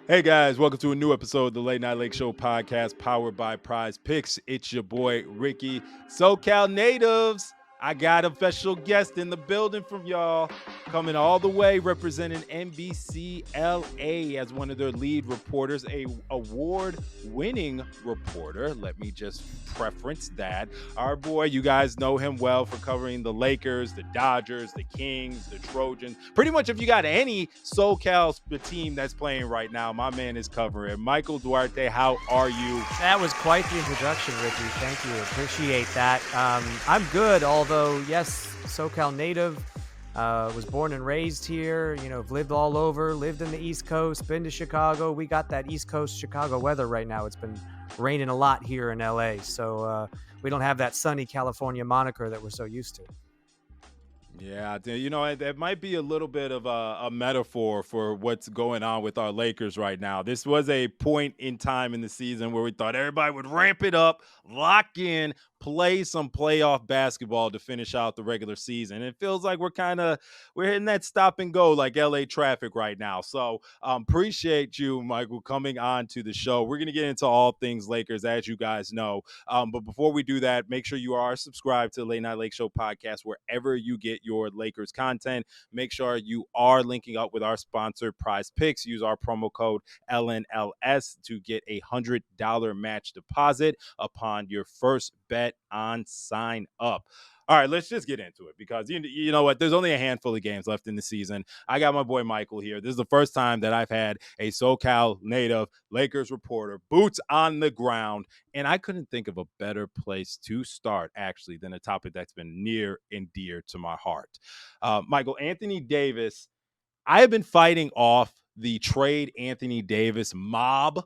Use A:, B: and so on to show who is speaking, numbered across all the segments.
A: Hey guys, welcome to a new episode of the Late Night Lake Show podcast powered by Prize Picks. It's your boy Ricky. SoCal natives, I got a special guest in the building from y'all, coming all the way representing NBC LA as one of their lead reporters, a award-winning reporter. Let me just preference that. Our boy, you guys know him well for covering the Lakers, the Dodgers, the Kings, the Trojans. Pretty much if you got any SoCal team that's playing right now, my man is covering. Michael Duarte, how are you?
B: That was quite the introduction, Ricky. Thank you. Appreciate that. I'm good, although, yes, SoCal native, was born and raised here, have lived all over, lived in the East Coast, been to Chicago. We got that East Coast Chicago weather right now. It's been raining a lot here in LA, so we don't have that sunny California moniker that we're so used to.
A: Yeah, it might be a little bit of a metaphor for what's going on with our Lakers right now. This was a point in time in the season where we thought everybody would ramp it up, lock in, play some playoff basketball to finish out the regular season. It feels like we're hitting that stop and go like LA traffic right now. So appreciate you, Michael, coming on to the show. We're gonna get into all things Lakers, as you guys know. But before we do that, make sure you are subscribed to the Late Night Lake Show podcast wherever you get your Lakers content. Make sure you are linking up with our sponsor, Prize Picks. Use our promo code LNLS to get $100 match deposit upon your first bet on sign up. All right, let's just get into it because you know what? There's only a handful of games left in the season. I got my boy Michael here. This is the first time that I've had a SoCal native Lakers reporter, boots on the ground, and I couldn't think of a better place to start, actually, than a topic that's been near and dear to my heart. Michael, Anthony Davis, I have been fighting off the trade Anthony Davis mob,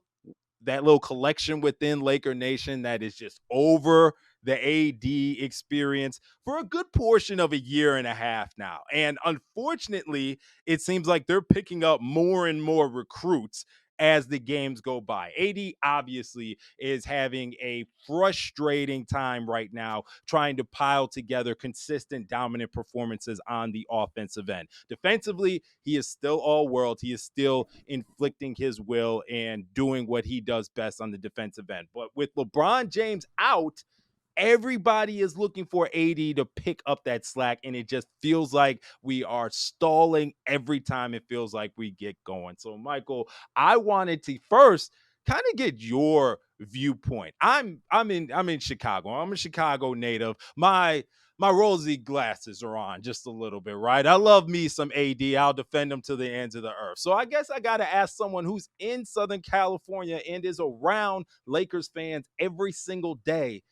A: that little collection within Laker Nation that is just over the AD experience for a good portion of a year and a half now. And unfortunately, it seems like they're picking up more and more recruits as the games go by. AD obviously is having a frustrating time right now trying to pile together consistent dominant performances on the offensive end. Defensively, he is still all world. He is still inflicting his will and doing what he does best on the defensive end. But with LeBron James out, everybody is looking for AD to pick up that slack, and it just feels like we are stalling every time it feels like we get going. So, Michael, I wanted to first kind of get your viewpoint. I'm in Chicago. I'm a Chicago native. My rosy glasses are on just a little bit, right? I love me some AD. I'll defend them to the ends of the earth. So I guess I got to ask someone who's in Southern California and is around Lakers fans every single day,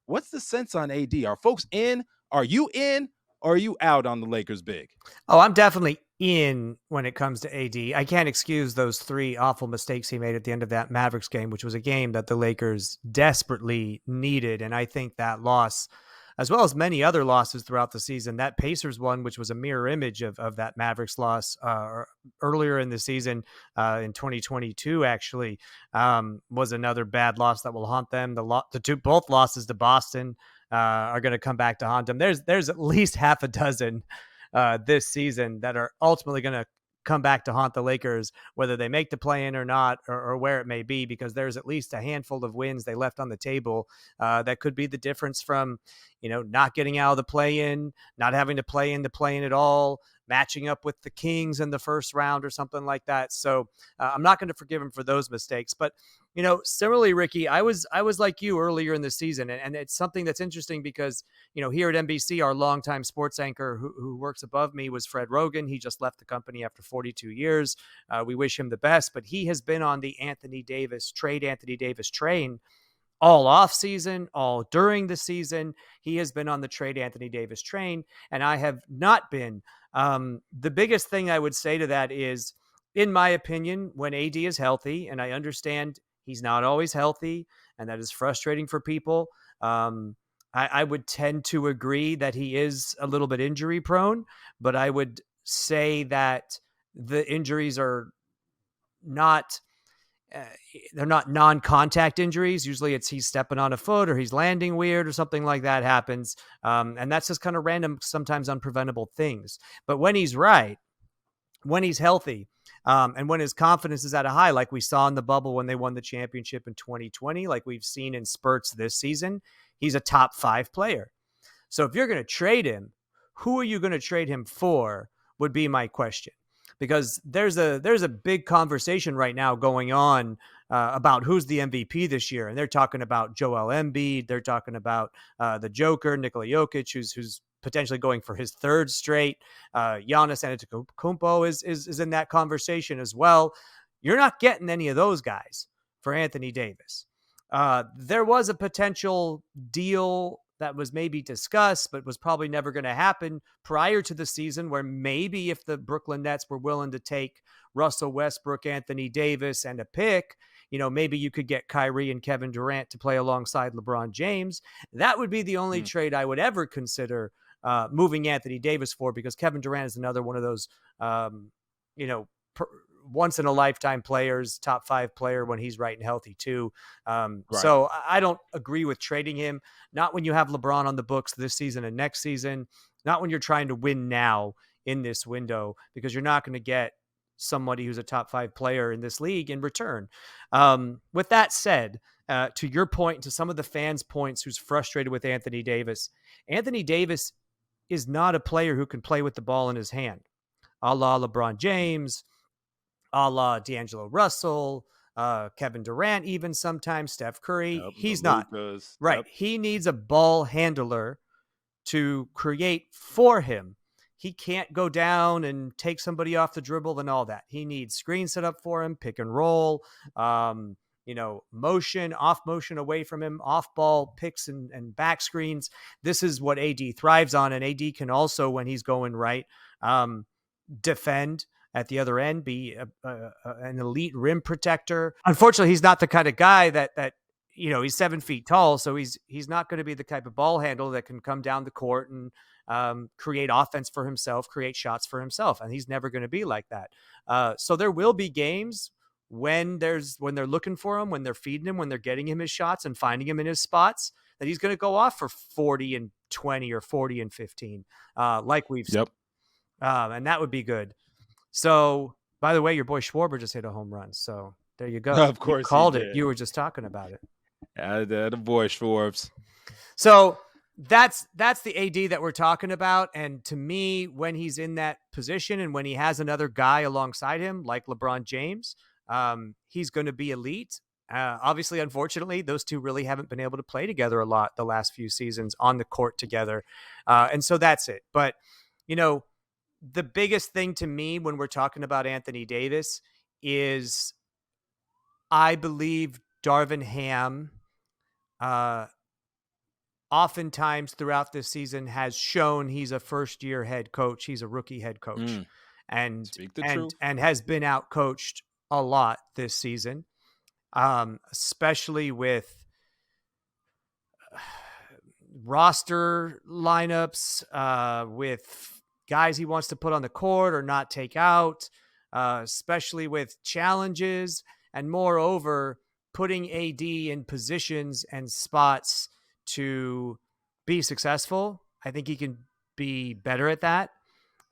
A: what's the sense on AD? Are folks in? Are you in? Or are you out on the Lakers big?
B: Oh, I'm definitely in when it comes to AD. I can't excuse those three awful mistakes he made at the end of that Mavericks game, which was a game that the Lakers desperately needed. And I think that loss, as well as many other losses throughout the season, that Pacers one, which was a mirror image of that Mavericks loss earlier in the season in 2022, actually, was another bad loss that will haunt them. Both losses to Boston are going to come back to haunt them. There's at least half a dozen this season that are ultimately going to come back to haunt the Lakers, whether they make the play-in or not, or where it may be, because there's at least a handful of wins they left on the table that could be the difference from, not getting out of the play-in, not having to play in the play-in at all, matching up with the Kings in the first round or something like that. So I'm not going to forgive him for those mistakes. But, similarly, Ricky, I was like you earlier in the season. And it's something that's interesting because, here at NBC, our longtime sports anchor who works above me was Fred Rogan. He just left the company after 42 years. We wish him the best, but he has been on the Anthony Davis train all off season, all during the season. He has been on the trade Anthony Davis train, and I have not been. The biggest thing I would say to that is, in my opinion, when AD is healthy, and I understand he's not always healthy, and that is frustrating for people, I would tend to agree that he is a little bit injury prone, but I would say that the injuries are not they're not non-contact injuries. Usually it's he's stepping on a foot or he's landing weird or something like that happens. And that's just kind of random, sometimes unpreventable things. But when he's right, when he's healthy, And when his confidence is at a high, like we saw in the bubble when they won the championship in 2020, like we've seen in spurts this season, he's a top 5 player. So if you're going to trade him, who are you going to trade him for would be my question. Because there's a big conversation right now going on about who's the MVP this year. And they're talking about Joel Embiid. They're talking about the Joker, Nikola Jokic, who's potentially going for his 3rd straight. Giannis Antetokounmpo is in that conversation as well. You're not getting any of those guys for Anthony Davis. There was a potential deal that was maybe discussed, but was probably never going to happen prior to the season, where maybe if the Brooklyn Nets were willing to take Russell Westbrook, Anthony Davis, and a pick, maybe you could get Kyrie and Kevin Durant to play alongside LeBron James. That would be the only trade I would ever consider moving Anthony Davis for, because Kevin Durant is another one of those, once in a lifetime players, top 5 player when he's right and healthy too.
A: Right.
B: So I don't agree with trading him. Not when you have LeBron on the books this season and next season, not when you're trying to win now in this window, because you're not going to get somebody who's a top 5 player in this league in return. With that said, to your point, to some of the fans' points, who's frustrated with Anthony Davis is not a player who can play with the ball in his hand, a la LeBron James, a la D'Angelo Russell, Kevin Durant, even sometimes Steph Curry. He's not. Right. Yep. He needs a ball handler to create for him. He can't go down and take somebody off the dribble and all that. He needs screen set up for him, pick and roll, motion, off motion away from him, off ball picks and back screens. This is what AD thrives on. And AD can also, when he's going right, defend at the other end, be an elite rim protector. Unfortunately, he's not the kind of guy that he's 7 feet tall, so he's not going to be the type of ball handler that can come down the court and create offense for himself, create shots for himself, and he's never going to be like that. So there will be games when they're looking for him, when they're feeding him, when they're getting him his shots and finding him in his spots, that he's going to go off for 40 and 20 or 40 and 15, like we've seen. And that would be good. So, by the way, your boy Schwarber just hit a home run. So there you go.
A: Of course,
B: you called it. You were just talking about it.
A: Yeah, the boy Schwarbs.
B: So that's the AD that we're talking about. And to me, when he's in that position and when he has another guy alongside him, like LeBron James, he's going to be elite. Obviously, unfortunately, those two really haven't been able to play together a lot the last few seasons on the court together. And so that's it. But, the biggest thing to me when we're talking about Anthony Davis is I believe Darvin Ham oftentimes throughout this season has shown he's a first-year head coach. He's a rookie head coach and has been out-coached a lot this season, especially with roster lineups, with guys he wants to put on the court or not take out, especially with challenges, and moreover, putting AD in positions and spots to be successful. I think he can be better at that.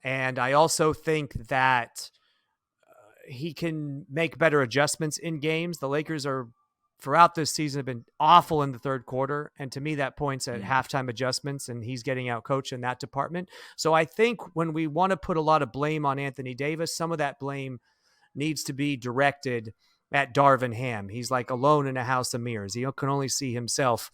B: And I also think that he can make better adjustments in games. The Lakers throughout this season have been awful in the third quarter. And to me, that points at halftime adjustments, and he's getting out coached in that department. So I think when we want to put a lot of blame on Anthony Davis, some of that blame needs to be directed at Darvin Ham. He's like alone in a house of mirrors. He can only see himself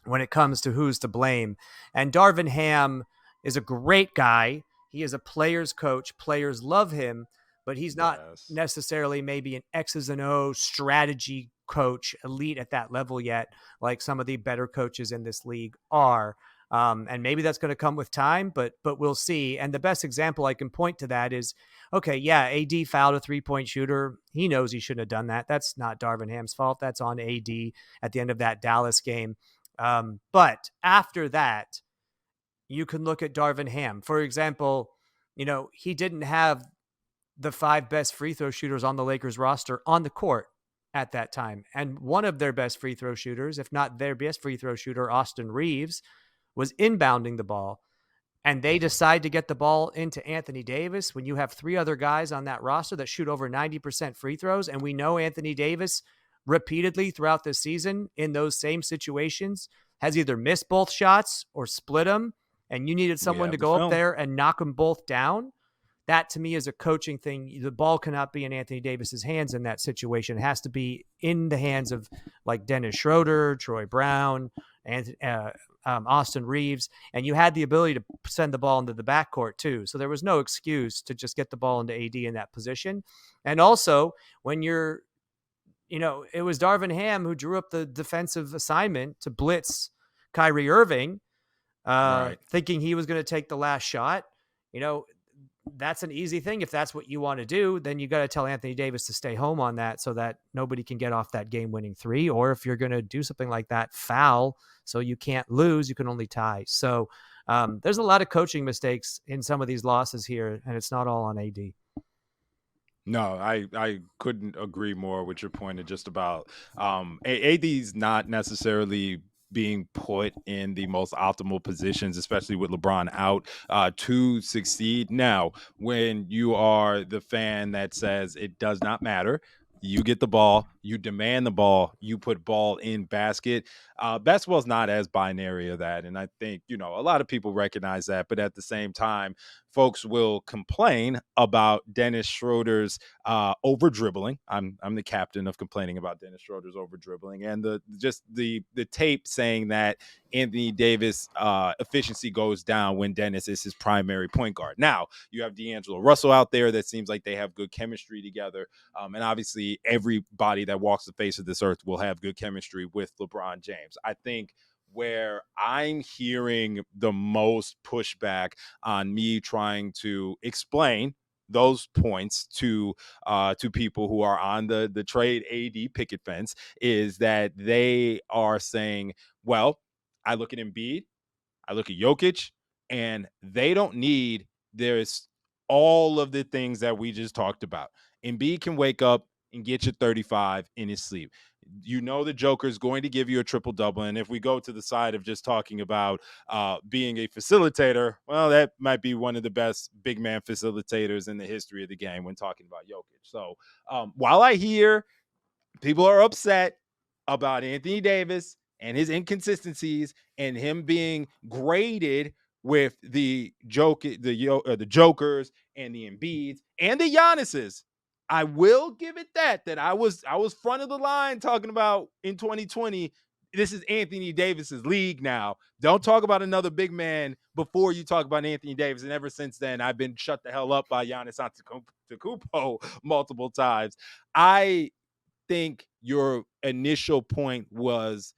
B: when it comes to who's to blame. And Darvin Ham is a great guy. He is a player's coach. Players love him, but he's not necessarily maybe an X's and O strategy coach, elite at that level yet, like some of the better coaches in this league are. And maybe that's going to come with time, but we'll see. And the best example I can point to that is, okay, yeah, AD fouled a 3-point shooter. He knows he shouldn't have done that. That's not Darvin Ham's fault. That's on AD at the end of that Dallas game. But after that, you can look at Darvin Ham. For example, he didn't have the 5 best free throw shooters on the Lakers roster on the court at that time. And one of their best free throw shooters, if not their best free throw shooter, Austin Reeves, was inbounding the ball. and they decide to get the ball into Anthony Davis when you have 3 other guys on that roster that shoot over 90% free throws, and we know Anthony Davis repeatedly throughout the season in those same situations has either missed both shots or split them, and you needed
A: We
B: someone to
A: have the
B: go up
A: film.
B: there and knock them both down. That to me is a coaching thing. The ball cannot be in Anthony Davis's hands in that situation. It has to be in the hands of like Dennis Schroeder, Troy Brown, and Austin Reeves. And you had the ability to send the ball into the backcourt too. So there was no excuse to just get the ball into AD in that position. And also when you're, it was Darvin Ham who drew up the defensive assignment to blitz Kyrie Irving,
A: Right.
B: thinking he was going to take the last shot. You know, that's an easy thing. If that's what you want to do, then you got to tell Anthony Davis to stay home on that so that nobody can get off that game-winning three. Or if you're going to do something like that, foul so you can't lose, you can only tie. So there's a lot of coaching mistakes in some of these losses here, and it's not all on AD.
A: No, I couldn't agree more with your point of just about AD's not necessarily being put in the most optimal positions, especially with LeBron out, to succeed. Now, when you are the fan that says it does not matter, you get the ball, you demand the ball, you put ball in basket. Basketball's not as binary of that, and I think a lot of people recognize that. But at the same time, folks will complain about Dennis Schroeder's over dribbling. I'm the captain of complaining about Dennis Schroeder's over dribbling, and the tape saying that Anthony Davis efficiency goes down when Dennis is his primary point guard. Now you have D'Angelo Russell out there that seems like they have good chemistry together, and obviously everybody that walks the face of this earth will have good chemistry with LeBron James. I think where I'm hearing the most pushback on me trying to explain those points to people who are on the trade AD picket fence is that they are saying, well, I look at Embiid, I look at Jokic, and they don't need there's all of the things that we just talked about. Embiid can wake up and get you 35 in his sleep. The Joker's going to give you a triple double. And if we go to the side of just talking about being a facilitator, well, that might be one of the best big man facilitators in the history of the game when talking about Jokic. So while I hear people are upset about Anthony Davis and his inconsistencies and him being graded with the Jokers and the Embiids and the Giannis's. I will give it that I was front of the line talking about in 2020. This is Anthony Davis's league now. Don't talk about another big man before you talk about Anthony Davis. And ever since then, I've been shut the hell up by Giannis Antetokounmpo multiple times. I think your initial point was,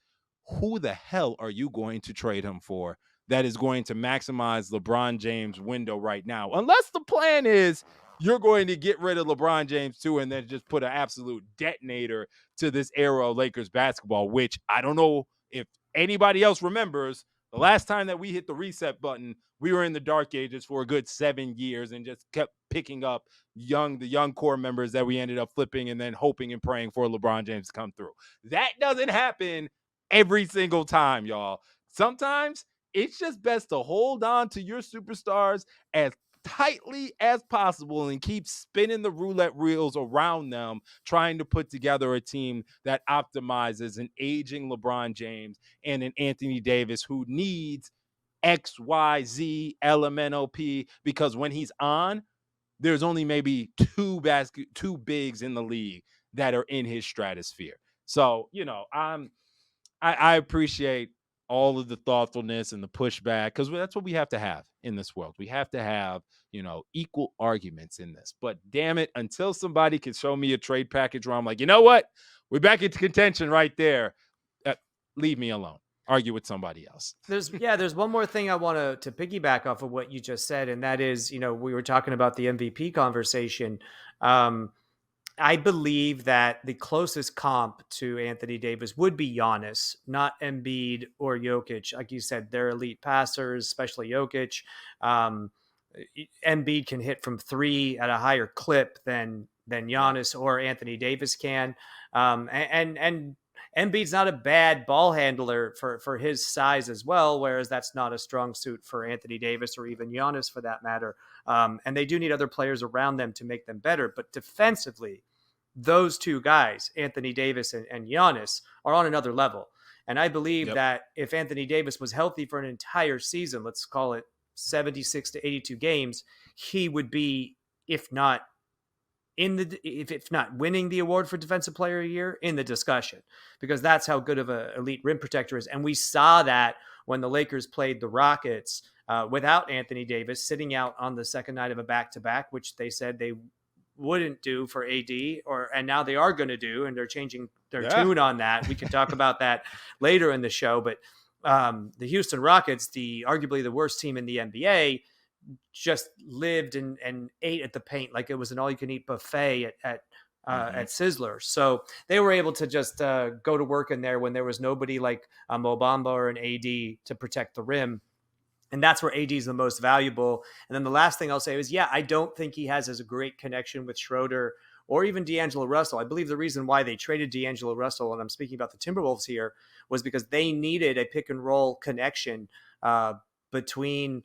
A: who the hell are you going to trade him for that is going to maximize LeBron James' window right now? Unless the plan is you're going to get rid of LeBron James too and then just put an absolute detonator to this era of Lakers basketball, which I don't know if anybody else remembers. The last time that we hit the reset button, we were in the dark ages for a good 7 years and just kept picking up the young core members that we ended up flipping and then hoping and praying for LeBron James to come through. That doesn't happen every single time, y'all. Sometimes it's just best to hold on to your superstars as tightly as possible and keep spinning the roulette wheels around them, trying to put together a team that optimizes an aging LeBron James and an Anthony Davis who needs X, Y, Z, LMNOP, because when he's on, there's only maybe two bigs in the league that are in his stratosphere. So, I appreciate all of the thoughtfulness and the pushback because that's what we have to have in this world. We have to have, equal arguments in this. But damn it, until somebody can show me a trade package where I'm like, you know what? We're back into contention right there. Leave me alone. Argue with somebody else.
B: There's one more thing I want to piggyback off of what you just said, and that is, we were talking about the MVP conversation. I believe that the closest comp to Anthony Davis would be Giannis, not Embiid or Jokic. Like you said, they're elite passers, especially Jokic. Embiid can hit from three at a higher clip than Giannis or Anthony Davis can. And Embiid's not a bad ball handler for his size as well, whereas that's not a strong suit for Anthony Davis or even Giannis for that matter. And they do need other players around them to make them better. But defensively, those two guys, Anthony Davis and Giannis, are on another level. And I believe
A: Yep.
B: that if Anthony Davis was healthy for an entire season, let's call it 76 to 82 games, he would be, if not if not winning the award for defensive player of the year, in the discussion, because that's how good of an elite rim protector is. And we saw that when the Lakers played the Rockets without Anthony Davis, sitting out on the second night of a back-to-back, which they said they wouldn't do for AD, and now they are going to do, and they're changing their
A: Yeah.
B: tune on that. We can talk about that later in the show, but the Houston Rockets, arguably the worst team in the NBA, just lived and ate at the paint like it was an all-you-can-eat buffet at Sizzler. So they were able to just go to work in there when there was nobody like Mo Bamba or an AD to protect the rim. And that's where AD is the most valuable. And then the last thing I'll say is, yeah, I don't think he has as a great connection with Schroeder or even D'Angelo Russell. I believe the reason why they traded D'Angelo Russell, and I'm speaking about the Timberwolves here, was because they needed a pick and roll connection between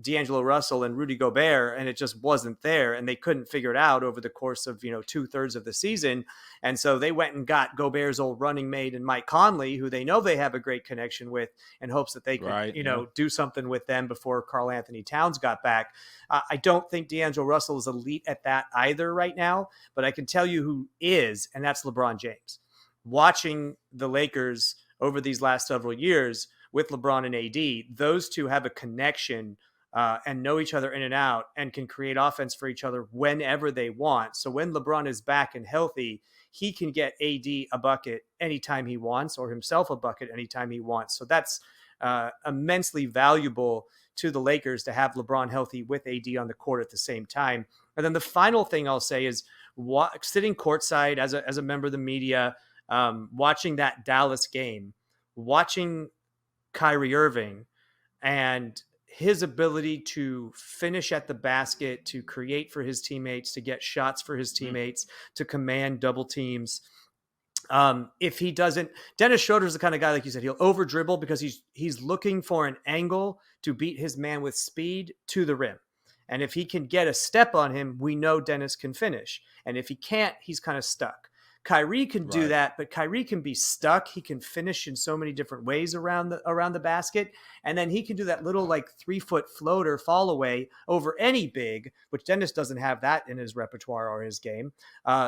B: D'Angelo Russell and Rudy Gobert, and it just wasn't there, and they couldn't figure it out over the course of 2/3 of the season. And so they went and got Gobert's old running mate and Mike Conley, who they know they have a great connection with, in hopes that they could
A: Right. Yeah.
B: do something with them before Karl Anthony Towns got back. I don't think D'Angelo Russell is elite at that either right now, but I can tell you who is, and that's LeBron James. Watching the Lakers over these last several years with LeBron and AD, those two have a connection and know each other in and out, and can create offense for each other whenever they want. So when LeBron is back and healthy, he can get AD a bucket anytime he wants, or himself a bucket anytime he wants. So that's immensely valuable to the Lakers to have LeBron healthy with AD on the court at the same time. And then the final thing I'll say is sitting courtside as a member of the media, watching that Dallas game, watching Kyrie Irving and his ability to finish at the basket, to create for his teammates, to get shots for his teammates, to command double teams. If he doesn't, Dennis Schroeder's the kind of guy, like you said, he'll over dribble because he's looking for an angle to beat his man with speed to the rim. And if he can get a step on him, we know Dennis can finish. And if he can't, he's kind of stuck. Kyrie can do
A: Right.
B: that, but Kyrie can be stuck. He can finish in so many different ways around the basket, and then he can do that little like 3-foot floater fall away over any big, which Dennis doesn't have that in his repertoire or his game.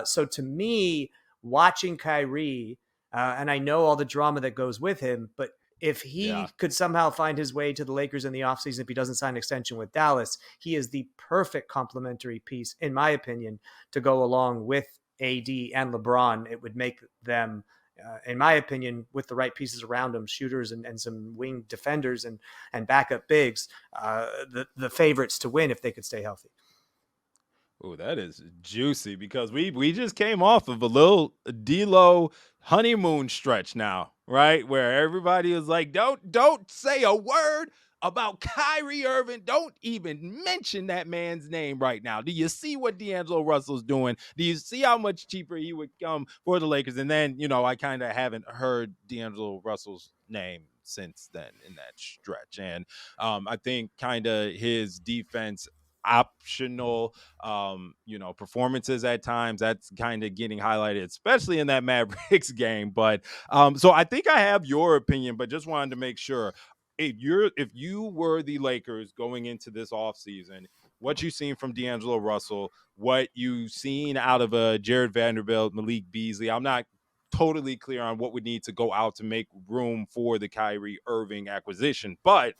B: So to me, watching Kyrie, and I know all the drama that goes with him, but if he
A: Yeah.
B: could somehow find his way to the Lakers in the offseason, if he doesn't sign an extension with Dallas, he is the perfect complementary piece, in my opinion, to go along with AD and LeBron. It would make them, in my opinion, with the right pieces around them, shooters and some wing defenders and backup bigs, the favorites to win if they could stay healthy.
A: Oh, that is juicy because we just came off of a little D'Lo honeymoon stretch now, right? Where everybody is like, don't say a word about Kyrie Irving. Don't even mention that man's name right now. Do you see what D'Angelo Russell's doing? Do you see how much cheaper he would come for the Lakers? And then, I kind of haven't heard D'Angelo Russell's name since then in that stretch. And I think kind of his defense optional performances at times, that's kind of getting highlighted, especially in that Mavericks game. But so I think I have your opinion, but just wanted to make sure, if you were the Lakers going into this offseason, what you seen from D'Angelo Russell, what you seen out of Jared Vanderbilt, Malik Beasley. I'm not totally clear on what would need to go out to make room for the Kyrie Irving acquisition, but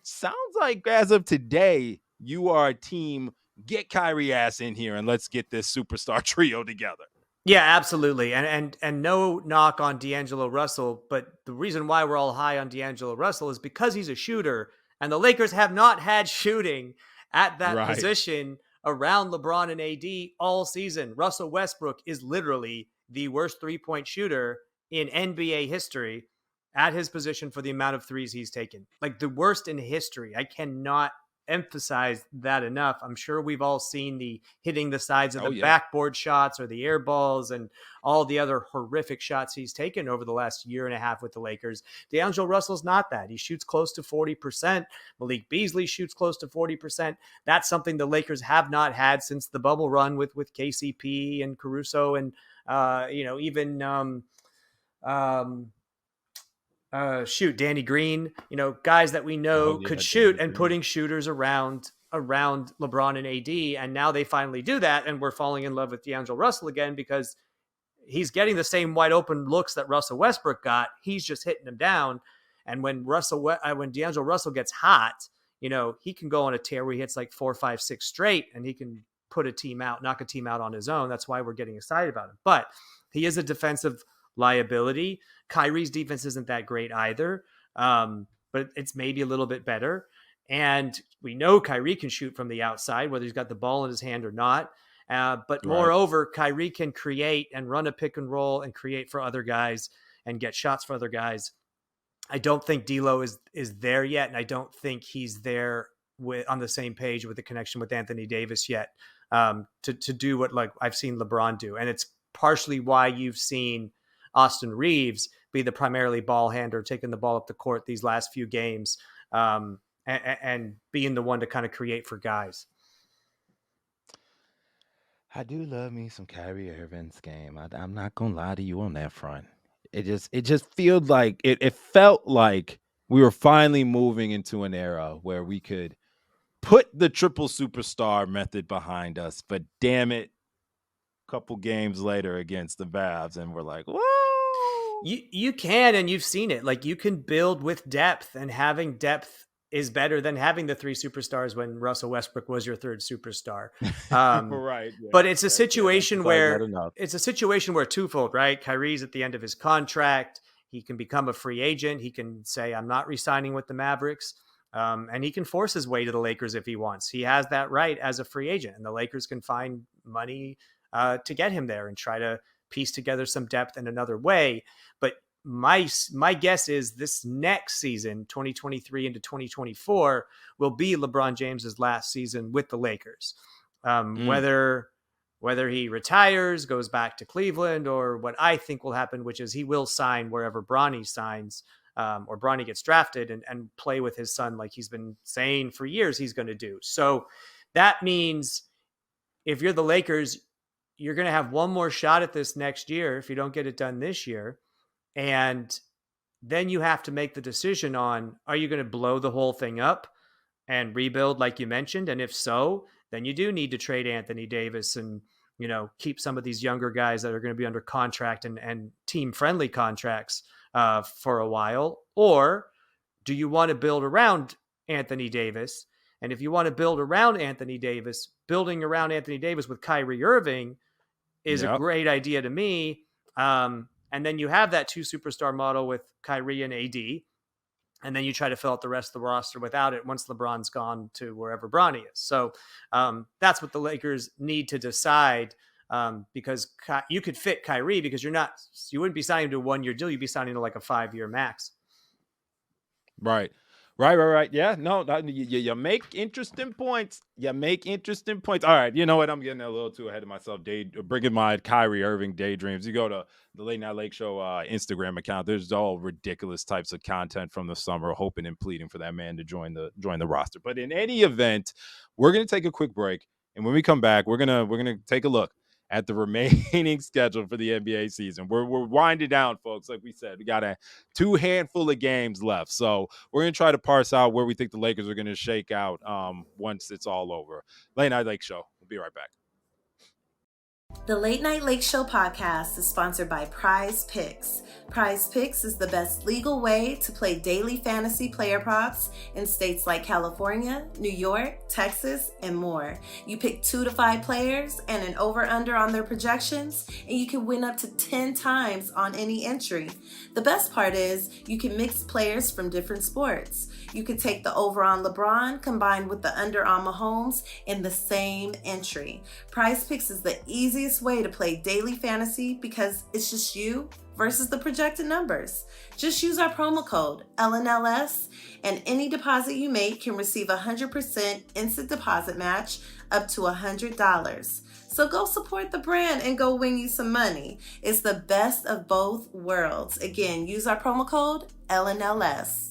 A: sounds like as of today, you are a team. Get Kyrie ass in here and let's get this superstar trio together.
B: Yeah, absolutely. And no knock on D'Angelo Russell, but the reason why we're all high on D'Angelo Russell is because he's a shooter, and the Lakers have not had shooting at that
A: Right.
B: position around LeBron and AD all season. Russell Westbrook is literally the worst three-point shooter in NBA history at his position for the amount of threes he's taken. Like the worst in history. I cannot emphasize that enough. I'm sure we've all seen the hitting the sides of the
A: yeah.
B: backboard shots or the air balls and all the other horrific shots he's taken over the last year and a half with the Lakers. D'Angelo Russell's not that. He shoots close to 40%. Malik Beasley shoots close to 40%. That's something the Lakers have not had since the bubble run with KCP and Caruso and even Danny Green, guys that we know could shoot, and putting shooters around LeBron and AD. And now they finally do that. And we're falling in love with D'Angelo Russell again because he's getting the same wide open looks that Russell Westbrook got. He's just hitting them down. And when D'Angelo Russell gets hot, he can go on a tear where he hits like 4, 5, 6 straight, and he can knock a team out on his own. That's why we're getting excited about him. But he is a defensive liability. Kyrie's defense isn't that great either, but it's maybe a little bit better. And we know Kyrie can shoot from the outside, whether he's got the ball in his hand or not. But moreover, Kyrie can create and run a pick and roll and create for other guys and get shots for other guys. I don't think D'Lo is there yet, and I don't think he's there on the same page with the connection with Anthony Davis yet to do what like I've seen LeBron do. And it's partially why you've seen Austin Reeves be the primarily ball handler, taking the ball up the court these last few games, and being the one to kind of create for guys.
A: I do love me some Kyrie Irving's game. I'm not gonna lie to you on that front. It just feels like it felt like we were finally moving into an era where we could put the triple superstar method behind us. But damn it, a couple games later against the Mavs, and we're like, whoa.
B: You can, and you've seen it. Like, you can build with depth, and having depth is better than having the 3 superstars when Russell Westbrook was your 3rd superstar.
A: Right. Yeah,
B: but it's a situation where twofold, right? Kyrie's at the end of his contract. He can become a free agent. He can say, I'm not re-signing with the Mavericks. And he can force his way to the Lakers if he wants. He has that right as a free agent, and the Lakers can find money to get him there and try to piece together some depth in another way. But my guess is this next season, 2023 into 2024, will be LeBron James's last season with the Lakers. Whether he retires, goes back to Cleveland, or what I think will happen, which is he will sign wherever Bronny signs, or Bronny gets drafted and play with his son like he's been saying for years he's going to do. So that means if you're the Lakers, you're going to have one more shot at this next year if you don't get it done this year. And then you have to make the decision on, are you going to blow the whole thing up and rebuild like you mentioned? And if so, then you do need to trade Anthony Davis and, keep some of these younger guys that are going to be under contract and team-friendly contracts for a while. Or do you want to build around Anthony Davis? And if you want to build around Anthony Davis, building around Anthony Davis with Kyrie Irving is a great idea to me. And then you have that 2 superstar model with Kyrie and AD. And then you try to fill out the rest of the roster without it once LeBron's gone to wherever Bronny is. So that's what the Lakers need to decide, because you could fit Kyrie because you wouldn't be signing to a 1-year deal. You'd be signing to like a 5-year max.
A: Right. Yeah, no, you make interesting points. All right, you know what? I'm getting a little too ahead of myself. Bringing my Kyrie Irving daydreams. You go to the Late Night Lake Show Instagram account. There's all ridiculous types of content from the summer, hoping and pleading for that man to join the roster. But in any event, we're gonna take a quick break, and when we come back, we're gonna take a look at the remaining schedule for the NBA season. We're winding down, folks. Like we said, we got a 2 handful of games left. So we're going to try to parse out where we think the Lakers are going to shake out once it's all over. Late Night Lake Show. We'll be right back.
C: The Late Night Lake Show podcast is sponsored by Prize Picks. Prize Picks is the best legal way to play daily fantasy player props in states like California, New York, Texas, and more. You pick 2 to 5 players and an over-under on their projections, and you can win up to 10 times on any entry. The best part is you can mix players from different sports. You could take the over on LeBron combined with the under on Mahomes in the same entry. Prize Picks is the easiest easiest way to play daily fantasy because it's just you versus the projected numbers. Just use our promo code LNLS, and any deposit you make can receive 100% instant deposit match up to $100. So go support the brand and go win you some money. It's the best of both worlds. Again, use our promo code LNLS.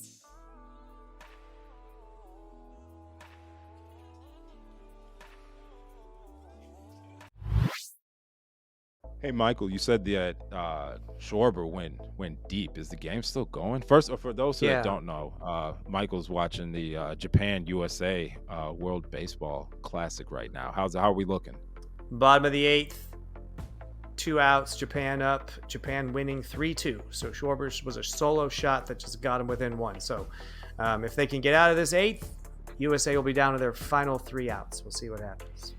A: Hey, Michael, you said that Schwarber went deep. Is the game still going? First, for those that don't know, Michael's watching the Japan USA World Baseball Classic right now. How are we looking?
B: Bottom of the 8th, 2 outs, Japan up, Japan winning 3-2. So Schwarber was a solo shot that just got him within 1. So if they can get out of this 8th, USA will be down to their final 3 outs. We'll see what happens.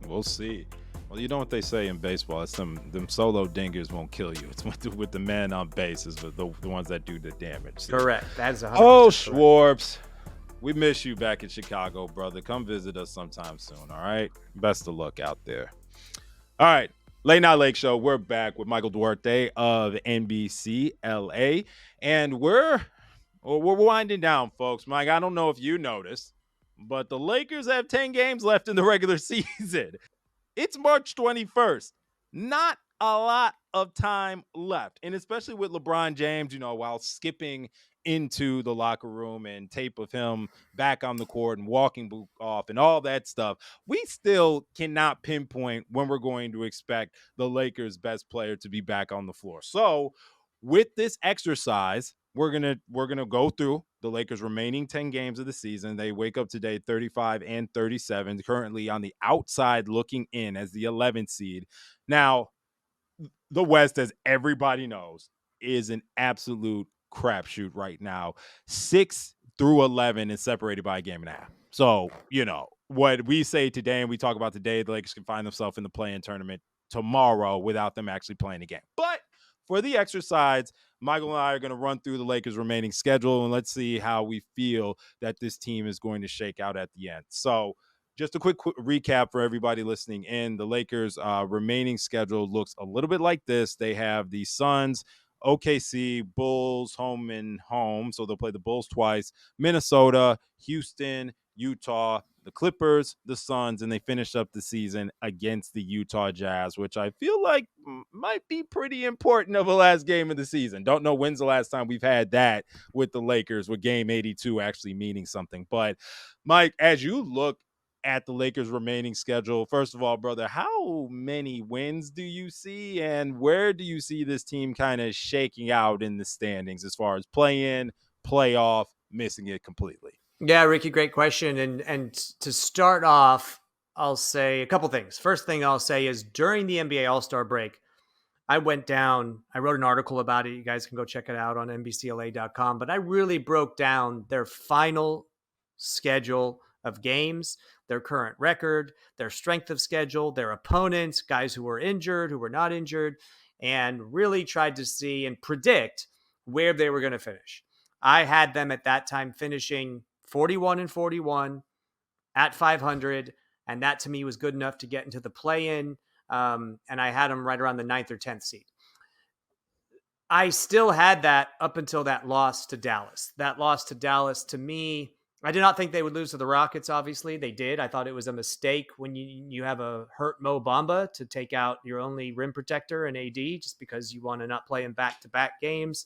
A: We'll see. Well, you know what they say in baseball. It's them solo dingers won't kill you. It's with the men on base is the ones that do the damage. See?
B: Correct. That's 100%
A: Oh,
B: correct.
A: Schwarbs. We miss you back in Chicago, brother. Come visit us sometime soon, all right? Best of luck out there. All right. Late Night Lake Show. We're back with Michael Duarte of NBC LA. And we're winding down, folks. Mike, I don't know if you noticed, but the Lakers have 10 games left in the regular season. It's March 21st. Not a lot of time left. And especially with LeBron James, while skipping into the locker room and tape of him back on the court and walking off and all that stuff, we still cannot pinpoint when we're going to expect the Lakers' best player to be back on the floor. So with this exercise, we're gonna go through the Lakers' remaining 10 games of the season. They wake up today 35-37, currently on the outside looking in as the 11th seed. Now, the West, as everybody knows, is an absolute crapshoot right now. 6 through 11 is separated by a game and a half. So, what we say today and we talk about today, the Lakers can find themselves in the play-in tournament tomorrow without them actually playing a game. But for the exercise, Michael and I are going to run through the Lakers' remaining schedule, and let's see how we feel that this team is going to shake out at the end. So just a quick recap for everybody listening in. The Lakers' remaining schedule looks a little bit like this. They have the Suns, OKC, Bulls, home and home. So they'll play the Bulls twice, Minnesota, Houston, Utah, the Clippers, the Suns, and they finish up the season against the Utah Jazz, which I feel like might be pretty important of a last game of the season. Don't know when's the last time we've had that with the Lakers, with game 82 actually meaning something. But Mike, as you look at the Lakers' remaining schedule, first of all, brother, how many wins do you see, and where do you see this team kind of shaking out in the standings as far as play-in, playoff, missing it completely?
B: Yeah, Ricky, great question. And to start off, I'll say a couple things. First thing I'll say is during the NBA All-Star break, I wrote an article about it. You guys can go check it out on NBCLA.com. But I really broke down their final schedule of games, their current record, their strength of schedule, their opponents, guys who were injured, who were not injured, and really tried to see and predict where they were going to finish. I had them at that time finishing 41-41 at 500, and that to me was good enough to get into the play-in, and I had them right around the 9th or 10th seed. I still had that up until that loss to Dallas. That loss to Dallas, to me, I did not think they would lose to the Rockets, obviously. They did. I thought it was a mistake when you have a hurt Mo Bamba to take out your only rim protector in AD just because you want to not play in back-to-back games.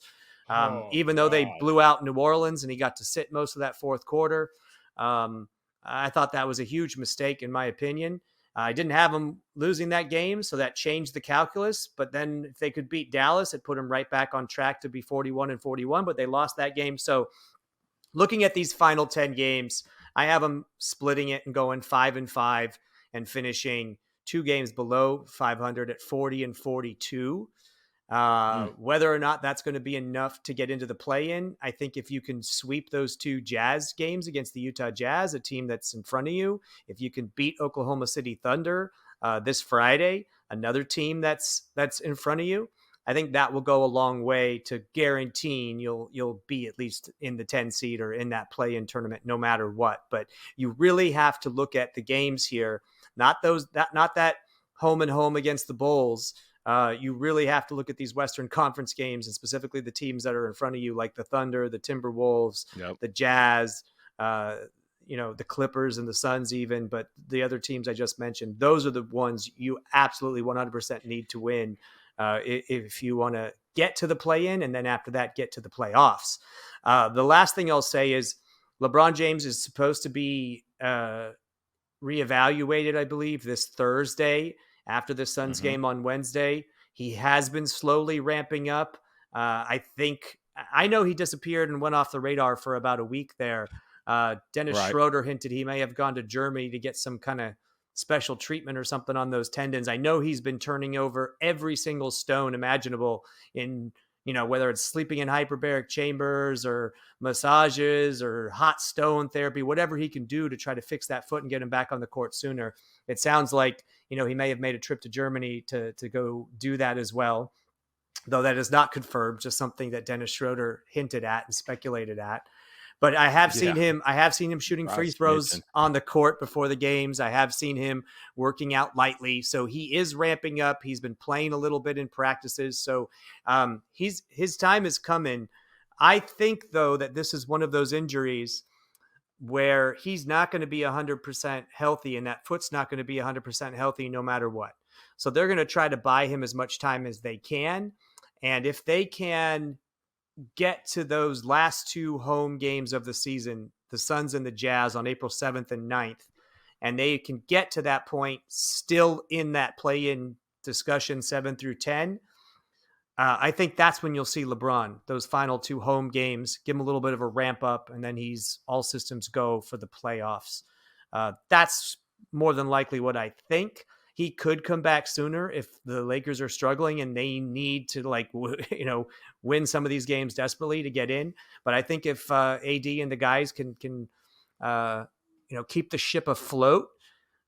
B: Even though they blew out New Orleans and he got to sit most of that fourth quarter. I thought that was a huge mistake, in my opinion. I didn't have them losing that game, so that changed the calculus. But then if they could beat Dallas, it put them right back on track to be 41-41, but they lost that game. So looking at these final 10 games, I have them splitting it and going 5-5 and finishing 2 games below 500 at 40-42. Whether or not that's going to be enough to get into the play-in, I think if you can sweep those 2 Jazz games against the Utah Jazz, a team that's in front of you, if you can beat Oklahoma City Thunder this Friday, another team that's in front of you, I think that will go a long way to guaranteeing you'll be at least in the 10 seed or in that play-in tournament no matter what. But you really have to look at the games here, not that home and home against the Bulls, you really have to look at these Western Conference games and specifically the teams that are in front of you, like the Thunder, the Timberwolves,
A: Yep.
B: the Jazz, the Clippers and the Suns even, but the other teams I just mentioned, those are the ones you absolutely 100% need to win if you want to get to the play-in, and then after that, get to the playoffs. The last thing I'll say is LeBron James is supposed to be reevaluated, I believe, this Thursday after the Suns game on Wednesday. He has been slowly ramping up. I know he disappeared and went off the radar for about a week there. Dennis Schroeder hinted he may have gone to Germany to get some kind of special treatment or something on those tendons. I know he's been turning over every single stone imaginable in, whether it's sleeping in hyperbaric chambers or massages or hot stone therapy, whatever he can do to try to fix that foot and get him back on the court sooner. It sounds like, he may have made a trip to Germany to go do that as well, though that is not confirmed, just something that Dennis Schroeder hinted at and speculated at. But I have seen him. I have seen him shooting free throws on the court before the games. I have seen him working out lightly. So he is ramping up. He's been playing a little bit in practices. So his time is coming. I think, though, that this is one of those injuries where he's not going to be 100% healthy, and that foot's not going to be 100% healthy no matter what. So they're going to try to buy him as much time as they can. And if they can get to those last two home games of the season, the Suns and the Jazz on April 7th and 9th, and they can get to that point still in that play-in discussion 7 through 10, I think that's when you'll see LeBron, those final two home games, give him a little bit of a ramp up, and then he's all systems go for the playoffs. That's more than likely what I think. He could come back sooner if the Lakers are struggling and they need to win some of these games desperately to get in. But I think if AD and the guys can keep the ship afloat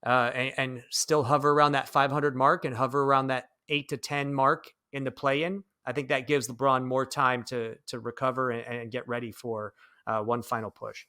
B: and still hover around that 500 mark and hover around that 8 to 10 mark in the play-in, I think that gives LeBron more time to recover and get ready for one final push.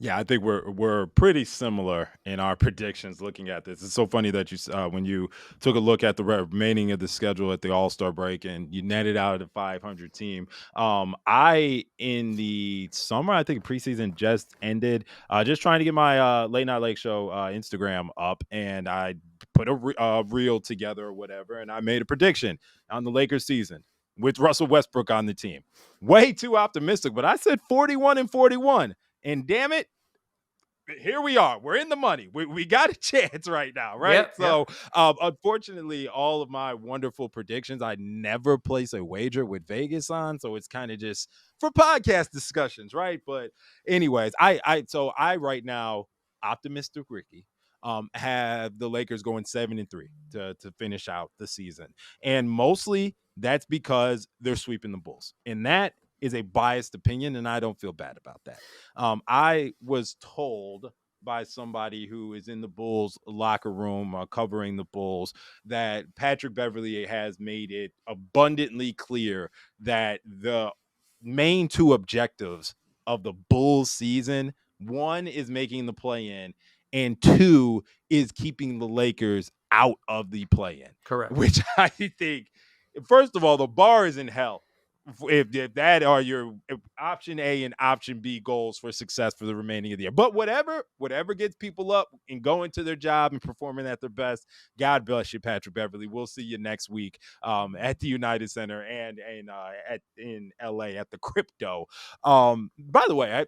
A: Yeah, I think we're pretty similar in our predictions looking at this. It's so funny that when you took a look at the remaining of the schedule at the All-Star break and you netted out a 500 team. In the summer, I think preseason just ended, just trying to get my Late Night Lake Show Instagram up, and I put a reel together or whatever, and I made a prediction on the Lakers season with Russell Westbrook on the team. Way too optimistic, but I said 41-41. And damn it, here we are. We're in the money. We got a chance right now, right?
B: Yep.
A: Unfortunately, all of my wonderful predictions, I never place a wager with Vegas on, so it's kind of just for podcast discussions, right? But anyways, I right now, optimistic Ricky, have the Lakers going 7-3 to finish out the season, and mostly that's because they're sweeping the Bulls, and that is a biased opinion, and I don't feel bad about that. I was told by somebody who is in the Bulls locker room covering the Bulls that Patrick Beverley has made it abundantly clear that the main two objectives of the Bulls season, one is making the play-in, and two is keeping the Lakers out of the play-in.
B: Correct.
A: Which I think, first of all, the bar is in hell. If that are your option A and option B goals for success for the remaining of the year. But whatever gets people up and going to their job and performing at their best, God bless you, Patrick Beverley. We'll see you next week at the United Center and in LA at the Crypto. By the way,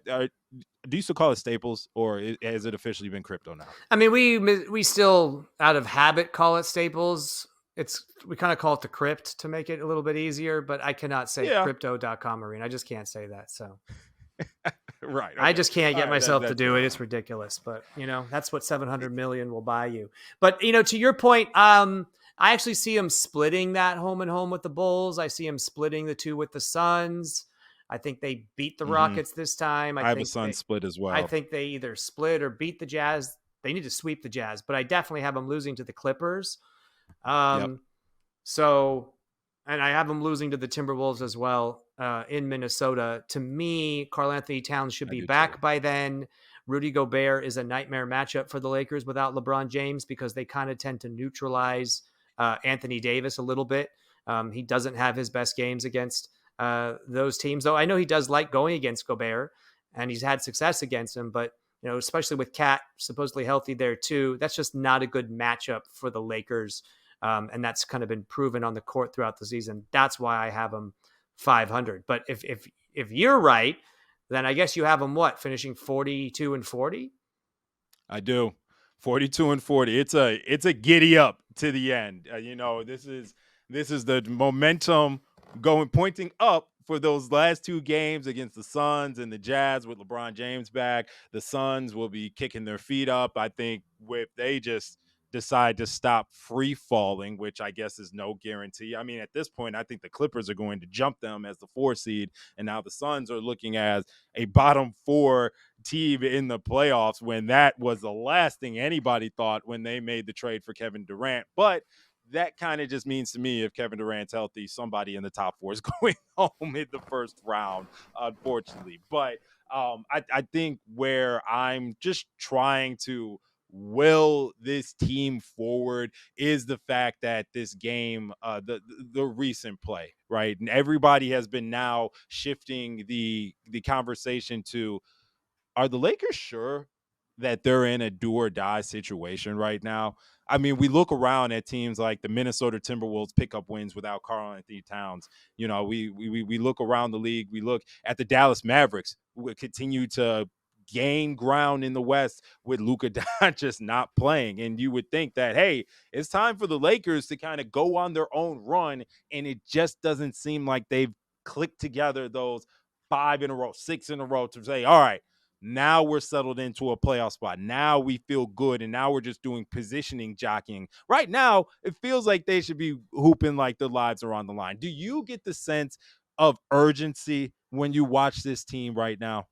A: do you still call it Staples, or has it officially been Crypto now?
B: I mean, we still out of habit call it Staples. We kind of call it the Crypt to make it a little bit easier, but I cannot say crypto.com arena. I just can't say that. So
A: right. Okay.
B: I just can't get myself to do it. It's ridiculous, but that's what 700 million will buy you. But to your point, I actually see him splitting that home and home with the Bulls. I see him splitting the two with the Suns. I think they beat the Rockets this time.
A: I have a Suns split as well.
B: I think they either split or beat the Jazz. They need to sweep the Jazz, but I definitely have them losing to the Clippers. So, and I have them losing to the Timberwolves as well in Minnesota. To me, Karl Anthony Towns should be back by then. Rudy Gobert is a nightmare matchup for the Lakers without LeBron James because they kind of tend to neutralize Anthony Davis a little bit. He doesn't have his best games against those teams, though I know he does like going against Gobert, and he's had success against him. But especially with Cat supposedly healthy there too, that's just not a good matchup for the Lakers, and that's kind of been proven on the court throughout the season. That's why I have them 500. But if you're right, then I guess you have them finishing 42-40.
A: I do. 42-40. It's a giddy up to the end. This is the momentum pointing up for those last two games against the Suns and the Jazz with LeBron James back. The Suns will be kicking their feet up. I think if they just decide to stop free falling, which I guess is no guarantee. I mean, at this point, I think the Clippers are going to jump them as the 4 seed, and now the Suns are looking as a bottom 4 team in the playoffs when that was the last thing anybody thought when they made the trade for Kevin Durant. But that kind of just means to me, if Kevin Durant's healthy, somebody in the top 4 is going home in the first round, unfortunately. But I think where I'm just trying to will this team forward is the fact that this game, the recent play, right? And everybody has been now shifting the conversation to, are the Lakers sure that they're in a do or die situation right now? I mean, we look around at teams like the Minnesota Timberwolves pick up wins without Karl Anthony Towns. We look around the league. We look at the Dallas Mavericks, who continue to gain ground in the West with Luka Doncic not playing. And you would think that, hey, it's time for the Lakers to kind of go on their own run, and it just doesn't seem like they've clicked together those 5 in a row, 6 in a row to say, all right, now we're settled into a playoff spot. Now we feel good, and now we're just doing positioning jockeying. Right now, it feels like they should be hooping like their lives are on the line. Do you get the sense of urgency when you watch this team right now?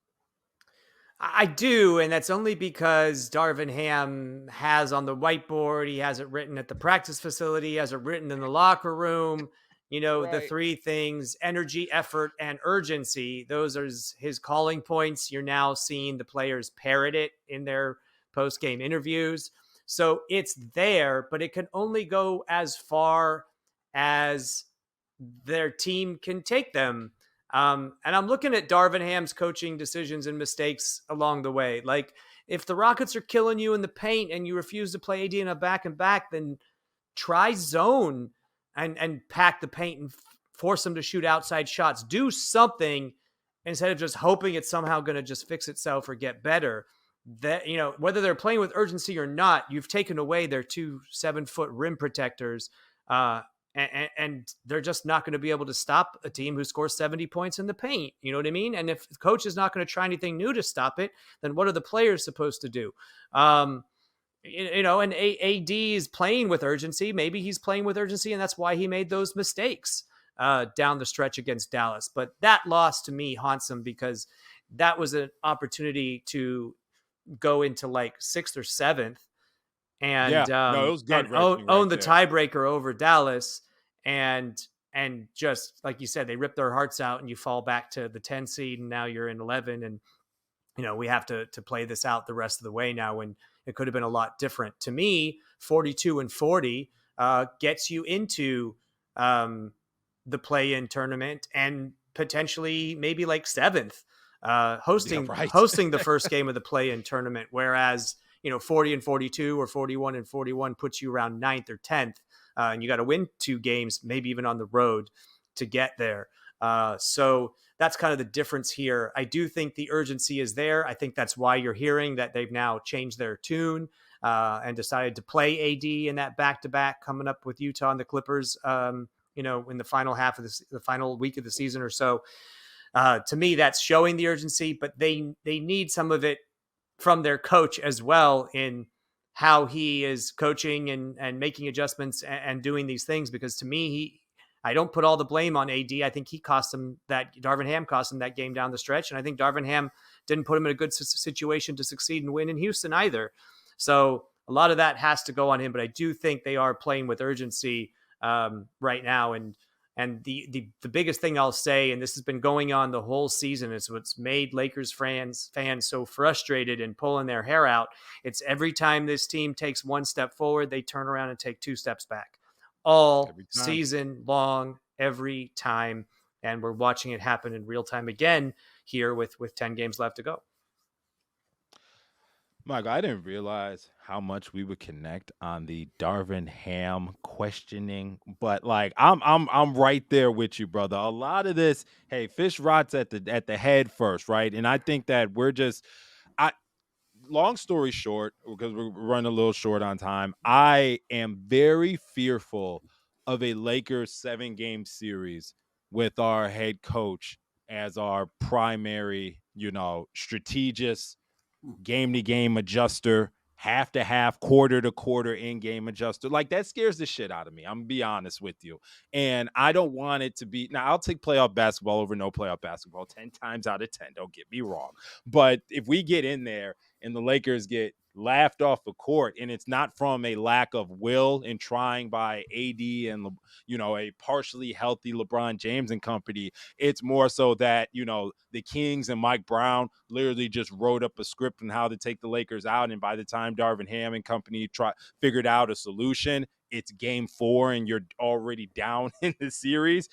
B: I do, and that's only because Darvin Ham has on the whiteboard, he has it written at the practice facility, he has it written in the locker room. The 3 things: energy, effort, and urgency. Those are his calling points. You're now seeing the players parrot it in their post-game interviews. So it's there, but it can only go as far as their team can take them. And I'm looking at Darvin Ham's coaching decisions and mistakes along the way. Like, if the Rockets are killing you in the paint and you refuse to play AD in a back-and-back, then try zone and pack the paint and force them to shoot outside shots. Do something instead of just hoping it's somehow going to just fix itself or get better. That, whether they're playing with urgency or not, you've taken away their 2 7-foot rim protectors. And they're just not going to be able to stop a team who scores 70 points in the paint. You know what I mean? And if the coach is not going to try anything new to stop it, then what are the players supposed to do? And AD is playing with urgency. Maybe he's playing with urgency, and that's why he made those mistakes down the stretch against Dallas. But that loss to me haunts him because that was an opportunity to go into like 6th or 7th and
A: it was good
B: own the tiebreaker over Dallas. And just like you said, they rip their hearts out and you fall back to the 10 seed, and now you're in 11. And, we have to play this out the rest of the way now, when it could have been a lot different. To me, 42-40 gets you into the play-in tournament and potentially maybe like 7th, hosting the first game of the play-in tournament. Whereas, 40-42 or 41-41 puts you around 9th or 10th. And you got to win 2 games, maybe even on the road, to get there. So that's kind of the difference here. I do think the urgency is there. I think that's why you're hearing that they've now changed their tune and decided to play AD in that back-to-back coming up with Utah and the Clippers, in the final half of the final week of the season or so. To me, that's showing the urgency, but they need some of it from their coach as well in how he is coaching and making adjustments and doing these things. Because to me, I don't put all the blame on AD. I think Darvin Ham cost him that game down the stretch. And I think Darvin Ham didn't put him in a good situation to succeed and win in Houston either. So a lot of that has to go on him, but I do think they are playing with urgency right now. And And the biggest thing I'll say, and this has been going on the whole season, is what's made Lakers fans so frustrated and pulling their hair out. It's every time this team takes one step forward, they turn around and take two steps back. All season long, every time. And we're watching it happen in real time again here with 10 games left to go.
A: Michael, I didn't realize how much we would connect on the Darvin Ham questioning, but like I'm right there with you, brother. A lot of this, hey, fish rots at the head first, right? And I think that we're just I long story short, because we're running a little short on time, I am very fearful of a Lakers 7-game series with our head coach as our primary, strategist, game to game adjuster, half to half, quarter to quarter in game adjuster. Like that scares the shit out of me. I'm gonna be honest with you. And I don't want it to be now. I'll take playoff basketball over no playoff basketball 10 times out of 10. Don't get me wrong. But if we get in there and the Lakers get laughed off the court, and it's not from a lack of will and trying by AD and a partially healthy LeBron James and company, it's more so that the Kings and Mike Brown literally just wrote up a script on how to take the Lakers out, and by the time Darvin Ham and company figured out a solution, it's game 4 and you're already down in the series.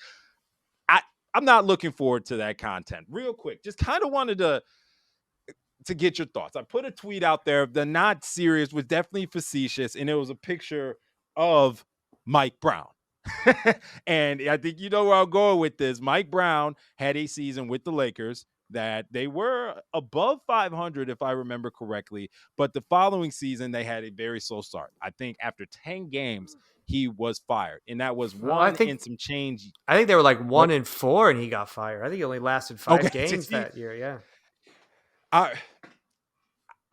A: I'm not looking forward to that content. Real quick, just kind of wanted to get your thoughts. I put a tweet out there. The not serious was definitely facetious, and it was a picture of Mike Brown. And I think you know where I'm going with this. Mike Brown had a season with the Lakers that they were above 500, if I remember correctly. But the following season, they had a very slow start. I think after 10 games, he was fired. And that was and some change.
B: I think they were like 1-4 and he got fired. I think he only lasted 5 games that year. Yeah.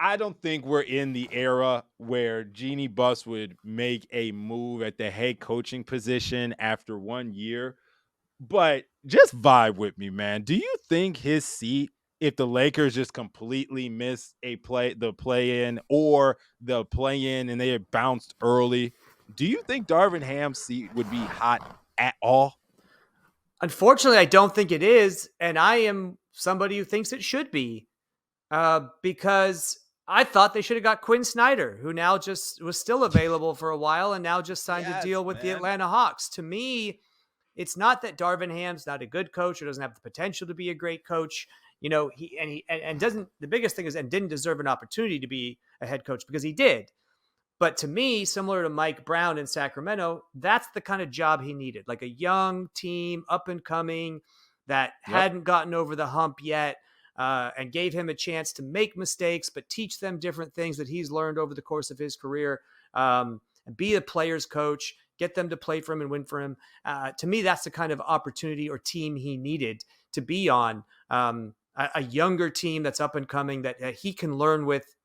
A: I don't think we're in the era where Jeannie Buss would make a move at the head coaching position after 1 year, but just vibe with me, man. Do you think his seat, if the Lakers just completely miss the play-in or the play-in and they had bounced early, do you think Darvin Ham's seat would be hot at all?
B: Unfortunately, I don't think it is, and I am somebody who thinks it should be, because I thought they should have got Quinn Snyder, who now just was still available for a while and now just signed a deal with the Atlanta Hawks. To me, it's not that Darvin Ham's not a good coach or doesn't have the potential to be a great coach. He doesn't. The biggest thing is, and didn't deserve an opportunity to be a head coach, because he did. But to me, similar to Mike Brown in Sacramento, that's the kind of job he needed, like a young team, up and coming, that hadn't gotten over the hump yet. And gave him a chance to make mistakes, but teach them different things that he's learned over the course of his career, and be a player's coach, get them to play for him and win for him. To me, that's the kind of opportunity or team he needed to be on, a younger team that's up and coming that he can learn with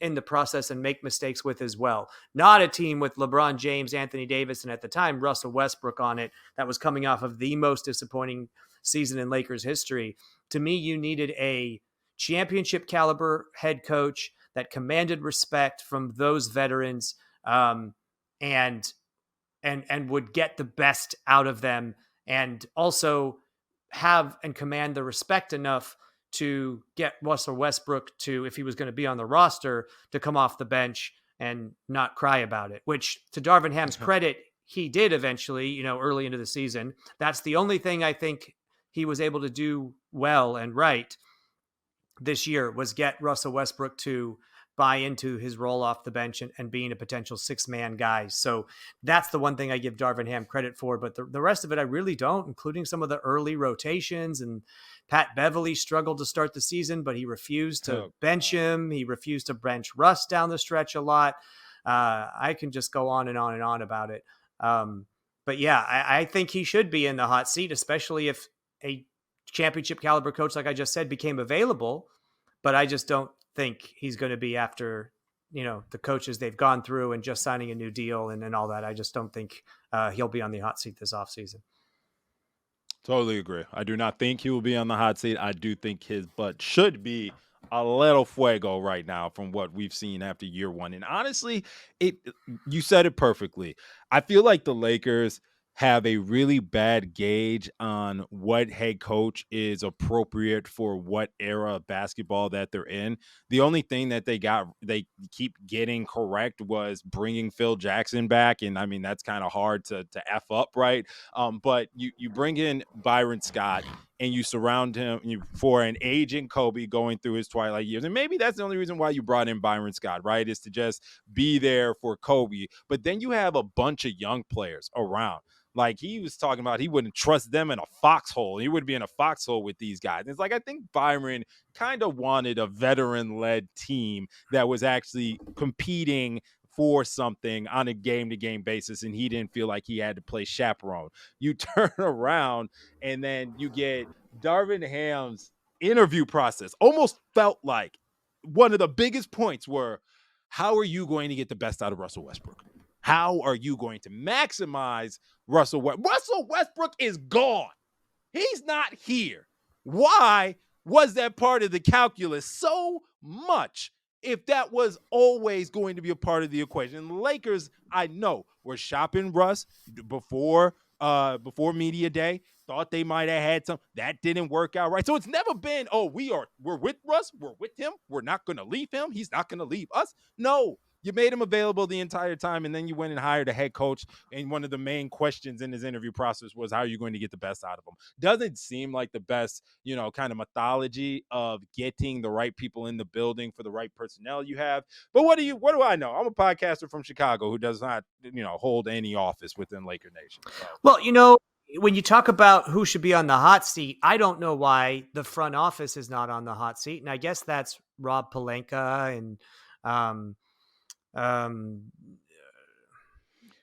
B: in the process and make mistakes with as well. Not a team with LeBron James, Anthony Davis, and at the time, Russell Westbrook on it, that was coming off of the most disappointing season in Lakers history. To me, you needed a championship caliber head coach that commanded respect from those veterans, and would get the best out of them, and also have and command the respect enough to get Russell Westbrook to, if he was going to be on the roster, to come off the bench and not cry about it, which, to Darvin Ham's credit, he did eventually, early into the season. That's the only thing I think he was able to do well and right this year, was get Russell Westbrook to buy into his role off the bench and being a potential 6-man guy. So that's the one thing I give Darvin Ham credit for, but the rest of it, I really don't, including some of the early rotations. And Pat Beverly struggled to start the season, but he refused to bench him. He refused to bench Russ down the stretch a lot. I can just go on and on and on about it. But yeah, I think he should be in the hot seat, especially if a championship caliber coach, like I just said, became available. But I just don't think he's going to be after, the coaches they've gone through and just signing a new deal and all that. I just don't think he'll be on the hot seat this offseason.
A: Totally agree. I do not think he will be on the hot seat. I do think his butt should be a little fuego right now from what we've seen after year one. And honestly, you said it perfectly. I feel like the Lakers have a really bad gauge on what head coach is appropriate for what era of basketball that they're in. The only thing that they keep getting correct was bringing Phil Jackson back, and I mean that's kind of hard to f up, right? But you bring in Byron Scott and you surround him for an aging Kobe going through his twilight years. And maybe that's the only reason why you brought in Byron Scott, right? Is to just be there for Kobe. But then you have a bunch of young players around. Like he was talking about, he wouldn't trust them in a foxhole. He would be in a foxhole with these guys. And it's like, I think Byron kind of wanted a veteran-led team that was actually competing for something on a game-to-game basis, and he didn't feel like he had to play chaperone. You turn around, and then you get Darvin Ham's interview process. Almost felt like one of the biggest points were, how are you going to get the best out of Russell Westbrook? How are you going to maximize Russell Westbrook? Russell Westbrook is gone. He's not here. Why was that part of the calculus so much if that was always going to be a part of the equation? The Lakers, I know, were shopping Russ before media day. Thought they might have had some. That didn't work out right. So it's never been, we're with Russ. We're with him. We're not going to leave him. He's not going to leave us. No. You made him available the entire time, and then you went and hired a head coach, and one of the main questions in his interview process was, how are you going to get the best out of him? Doesn't seem like the best, kind of methodology of getting the right people in the building for the right personnel you have. But what do I know? I'm a podcaster from Chicago who does not, hold any office within Laker Nation. So.
B: Well, when you talk about who should be on the hot seat, I don't know why the front office is not on the hot seat. And I guess that's Rob Pelinka and,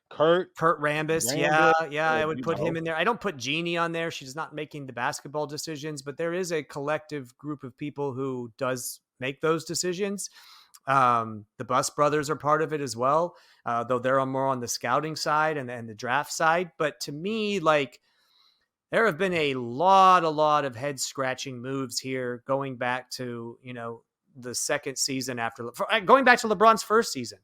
B: Kurt Rambis. Yeah. I would put him in there. I don't put Jeannie on there. She's not making the basketball decisions, but there is a collective group of people who does make those decisions. The Bus brothers are part of it as well, though they're more on the scouting side and the draft side. But to me, like, there have been a lot of head scratching moves here going back to, the second season going back to LeBron's first season.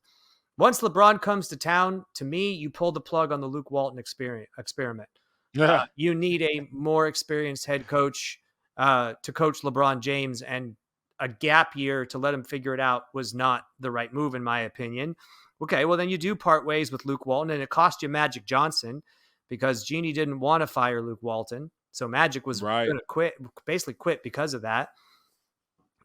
B: Once LeBron comes to town, to me, you pull the plug on the Luke Walton experiment.
A: Yeah.
B: You need a more experienced head coach to coach LeBron James, and a gap year to let him figure it out was not the right move, in my opinion. Okay, well, then you do part ways with Luke Walton, and it cost you Magic Johnson because Jeannie didn't want to fire Luke Walton. So Magic was going to basically quit because of that.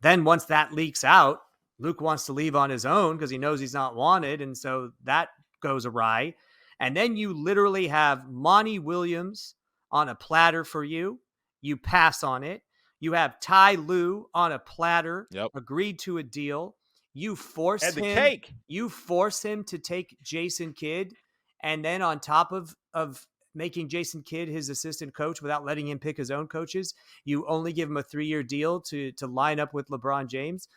B: Then once that leaks out, Luke wants to leave on his own because he knows he's not wanted. And so that goes awry. And then you literally have Monty Williams on a platter for you. You pass on it. You have Ty Lue on a platter, agreed to a deal. You force him to take Jason Kidd. And then on top of making Jason Kidd his assistant coach without letting him pick his own coaches, you only give him a 3-year deal to line up with LeBron James.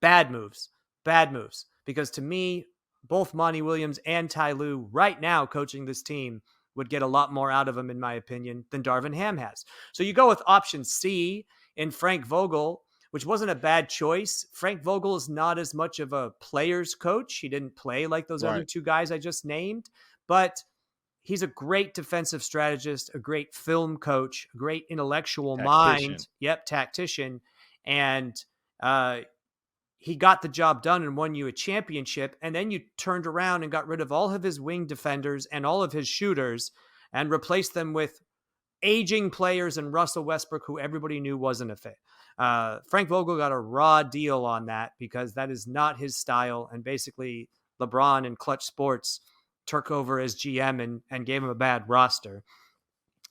B: Bad moves. Because to me, both Monty Williams and Ty Lue right now coaching this team would get a lot more out of him, in my opinion, than Darvin Ham has. So you go with option C in Frank Vogel, which wasn't a bad choice. Frank Vogel is not as much of a player's coach. He didn't play like those other two guys I just named, but he's a great defensive strategist, a great film coach, a great intellectual mind. Tactician. And he got the job done and won you a championship. And then you turned around and got rid of all of his wing defenders and all of his shooters and replaced them with aging players and Russell Westbrook, who everybody knew wasn't a fit. Frank Vogel got a raw deal on that because that is not his style. And basically LeBron and Clutch Sports took over as GM and gave him a bad roster.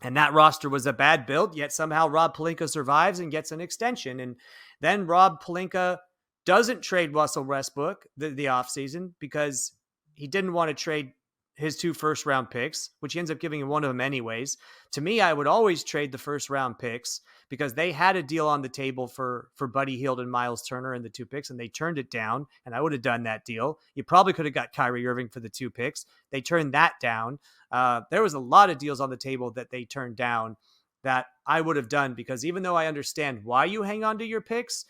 B: And that roster was a bad build, yet somehow Rob Pelinka survives and gets an extension. And then Rob Pelinka doesn't trade Russell Westbrook the offseason because he didn't want to trade his 2 first-round picks, which he ends up giving one of them anyways. To me, I would always trade the first-round picks because they had a deal on the table for Buddy Hield and Miles Turner and the 2 picks, and they turned it down, and I would have done that deal. You probably could have got Kyrie Irving for the 2 picks. They turned that down. There was a lot of deals on the table that they turned down that I would have done because even though I understand why you hang on to your picks,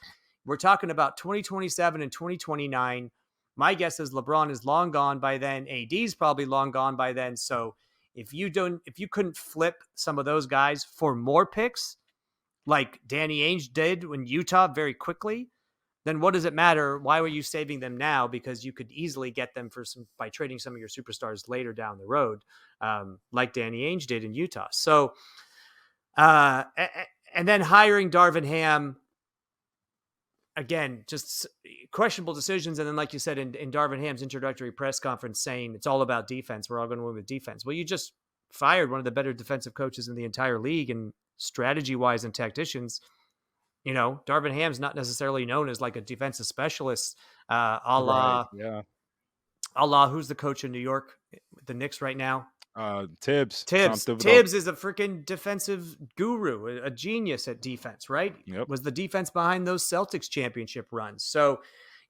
B: we're talking about 2027 and 2029. My guess is LeBron is long gone by then. AD's probably long gone by then. So if you couldn't flip some of those guys for more picks, like Danny Ainge did in Utah very quickly, then what does it matter? Why were you saving them now? Because you could easily get them by trading some of your superstars later down the road, like Danny Ainge did in Utah. So, and then hiring Darvin Ham, again, just questionable decisions. And then, like you said, in Darvin Ham's introductory press conference saying it's all about defense. We're all going to win with defense. Well, you just fired one of the better defensive coaches in the entire league, and strategy-wise and tacticians, Darvin Ham's not necessarily known as like a defensive specialist, a la who's the coach in New York, the Knicks right now?
A: Tibbs.
B: Tibbs is a freaking defensive guru, a genius at defense, right?
A: Yep.
B: Was the defense behind those Celtics championship runs. So,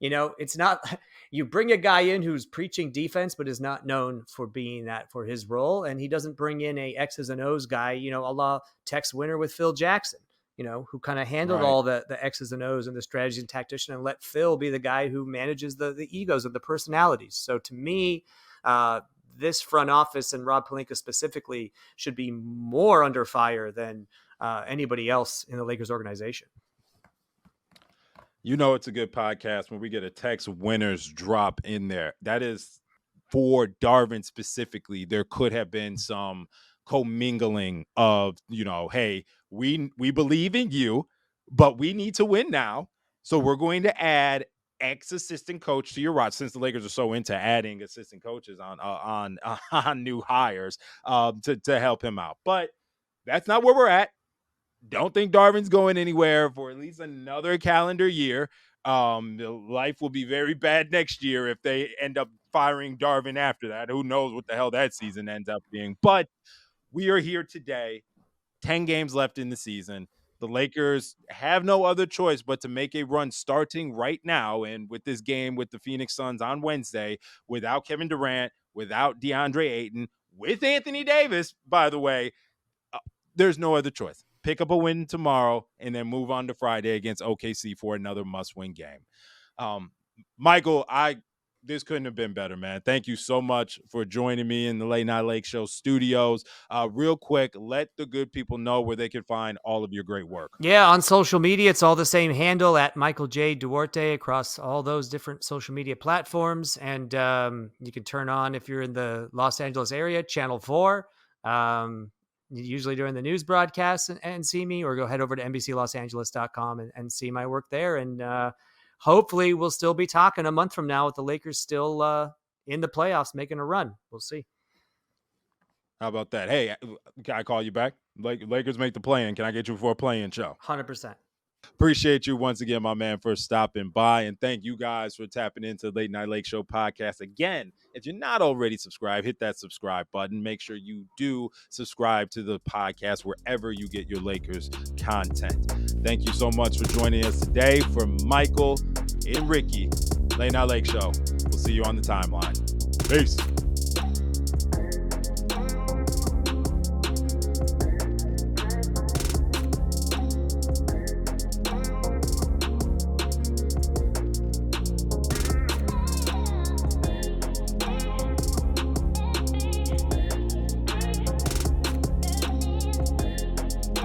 B: it's not, you bring a guy in who's preaching defense, but is not known for being that for his role. And he doesn't bring in a X's and O's guy, a la Tex Winter with Phil Jackson, who kind of handled all the X's and O's and the strategy and tactician, and let Phil be the guy who manages the egos and the personalities. So to me, this front office and Rob Pelinka specifically should be more under fire than anybody else in the Lakers organization.
A: It's a good podcast when we get a Tex Winners drop in there. That is for Darvin specifically. There could have been some commingling of, hey, we believe in you, but we need to win now. So we're going to add X assistant coach to your roster, since the Lakers are so into adding assistant coaches on new hires to help him out. But that's not where we're at. Don't think Darvin's going anywhere for at least another calendar year. Life will be very bad next year if they end up firing Darvin after that. Who knows what the hell that season ends up being. But we are here today, 10 games left in the season. The Lakers have no other choice but to make a run starting right now. And with this game with the Phoenix Suns on Wednesday, without Kevin Durant, without DeAndre Ayton, with Anthony Davis, by the way, there's no other choice. Pick up a win tomorrow and then move on to Friday against OKC for another must-win game. Michael, this couldn't have been better, man. Thank you so much for joining me in the Late Night Lake Show studios. Real quick, let the good people know where they can find all of your great work.
B: Yeah, on social media, it's all the same handle at Michael J. Duarte across all those different social media platforms. And you can turn on, if you're in the Los Angeles area, Channel 4. Usually during the news broadcasts and see me, or go head over to NBCLosAngeles.com and see my work there. And hopefully we'll still be talking a month from now with the Lakers still in the playoffs, making a run. We'll see.
A: How about that? Hey, can I call you back? Lakers make the play-in. Can I get you for a play-in show?
B: 100%.
A: Appreciate you once again, my man, for stopping by. And thank you guys for tapping into the Late Night Lake Show podcast. Again, if you're not already subscribed, hit that subscribe button. Make sure you do subscribe to the podcast wherever you get your Lakers content. Thank you so much for joining us today. For Michael and Ricky, Late Night Lake Show. We'll see you on the timeline. Peace.